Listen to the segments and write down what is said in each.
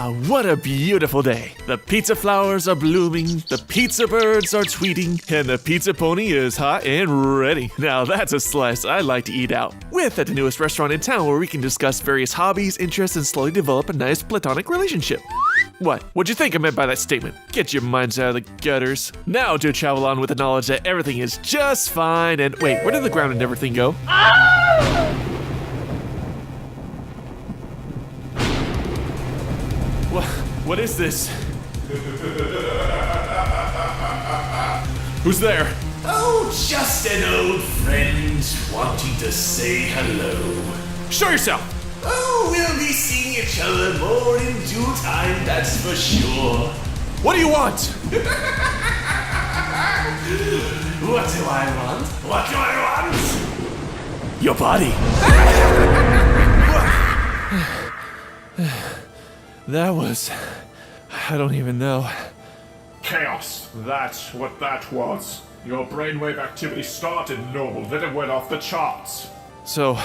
What a beautiful day. The pizza flowers are blooming, the pizza birds are tweeting, and the pizza pony is hot and ready. Now that's a slice I'd like to eat out with at the newest restaurant in town where we can discuss various hobbies, interests, and slowly develop a nice platonic relationship. What'd you think I meant by that statement? Get your minds out of the gutters. Now to travel on with the knowledge that everything is just fine and wait, where did the ground and everything go? What is this? Who's there? Oh, just an old friend wanting to say hello. Show yourself! Oh, we'll be seeing each other more in due time, that's for sure. What do you want? What do I want? What do I want? Your body. That was... I don't even know. Chaos. That's what that was. Your brainwave activity started normal, then it went off the charts. So,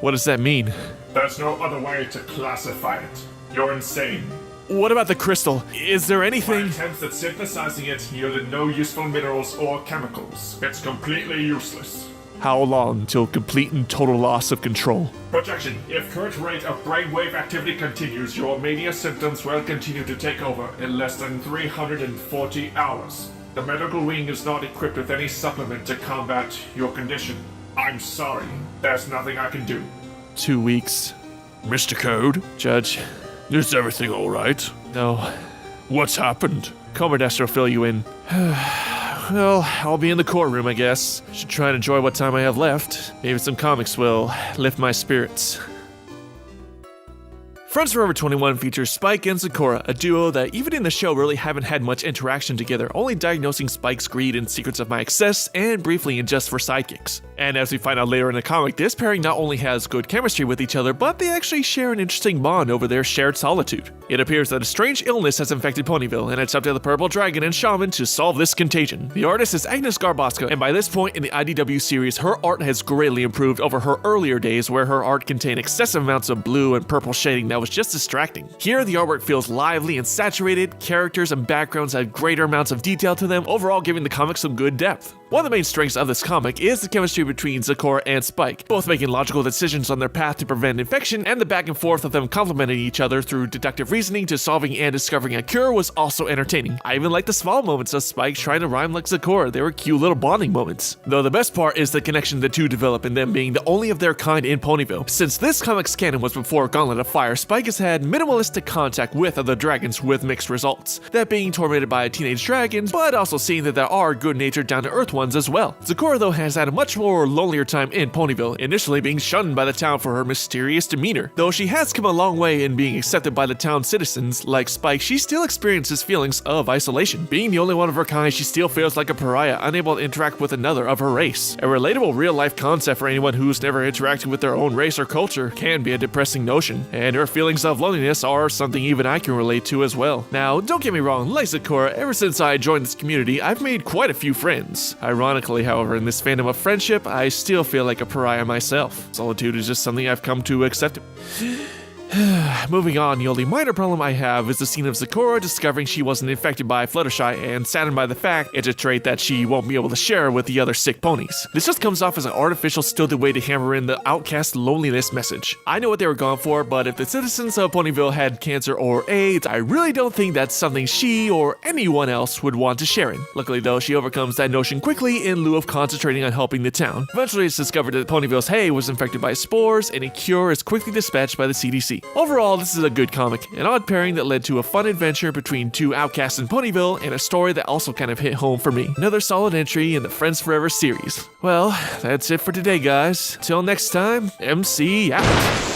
what does that mean? There's no other way to classify it. You're insane. What about the crystal? Is there My anything... attempts at synthesizing it yielded no useful minerals or chemicals. It's completely useless. How long till complete and total loss of control? Projection. If current rate of brainwave activity continues, your mania symptoms will continue to take over in less than 340 hours. The medical wing is not equipped with any supplement to combat your condition. I'm sorry. There's nothing I can do. 2 weeks. Mr. Code, Judge. is everything all right? No. What's happened? Commodester will fill you in. Well, I'll be in the courtroom, I guess. Should try and enjoy what time I have left. Maybe some comics will lift my spirits. Friends Forever 21 features Spike and Zecora, a duo that even in the show really haven't had much interaction together, only diagnosing Spike's greed and secrets of my excess, and briefly in Just for Sidekicks. And as we find out later in the comic, this pairing not only has good chemistry with each other, but they actually share an interesting bond over their shared solitude. It appears that a strange illness has infected Ponyville, and it's up to the Purple Dragon and Shaman to solve this contagion. The artist is Agnes Garbaska, and by this point in the IDW series, her art has greatly improved over her earlier days where her art contained excessive amounts of blue and purple shading that was just distracting. Here, the artwork feels lively and saturated, characters and backgrounds have greater amounts of detail to them, overall giving the comic some good depth. One of the main strengths of this comic is the chemistry between Zecora and Spike, both making logical decisions on their path to prevent infection, and the back and forth of them complementing each other through deductive reasoning to solving and discovering a cure was also entertaining. I even like the small moments of Spike trying to rhyme like Zecora. They were cute little bonding moments. Though the best part is the connection the two develop and them being the only of their kind in Ponyville. Since this comic's canon was before Gauntlet of Fire, Spike has had minimalistic contact with other dragons with mixed results. That being tormented by teenage dragons, but also seeing that there are good-natured down-to-earth ones as well. Zecora though has had a much more lonelier time in Ponyville, initially being shunned by the town for her mysterious demeanor. Though she has come a long way in being accepted by the town's citizens, like Spike, she still experiences feelings of isolation. Being the only one of her kind, she still feels like a pariah, unable to interact with another of her race. A relatable real-life concept for anyone who's never interacted with their own race or culture can be a depressing notion, and her feelings of loneliness are something even I can relate to as well. Now, don't get me wrong, like Zecora, ever since I joined this community, I've made quite a few friends. Ironically, however, in this fandom of friendship, I still feel like a pariah myself. Solitude is just something I've come to accept. Moving on, the only minor problem I have is the scene of Zecora discovering she wasn't infected by Fluttershy and saddened by the fact it's a trait that she won't be able to share with the other sick ponies. This just comes off as an artificial stilted way to hammer in the outcast loneliness message. I know what they were going for, but if the citizens of Ponyville had cancer or AIDS, I really don't think that's something she or anyone else would want to share in. Luckily though, she overcomes that notion quickly in lieu of concentrating on helping the town. Eventually it's discovered that Ponyville's hay was infected by spores, and a cure is quickly dispatched by the CDC. Overall, this is a good comic, an odd pairing that led to a fun adventure between two outcasts in Ponyville, and a story that also kind of hit home for me. Another solid entry in the Friends Forever series. Well, that's it for today, guys. Till next time, MC out.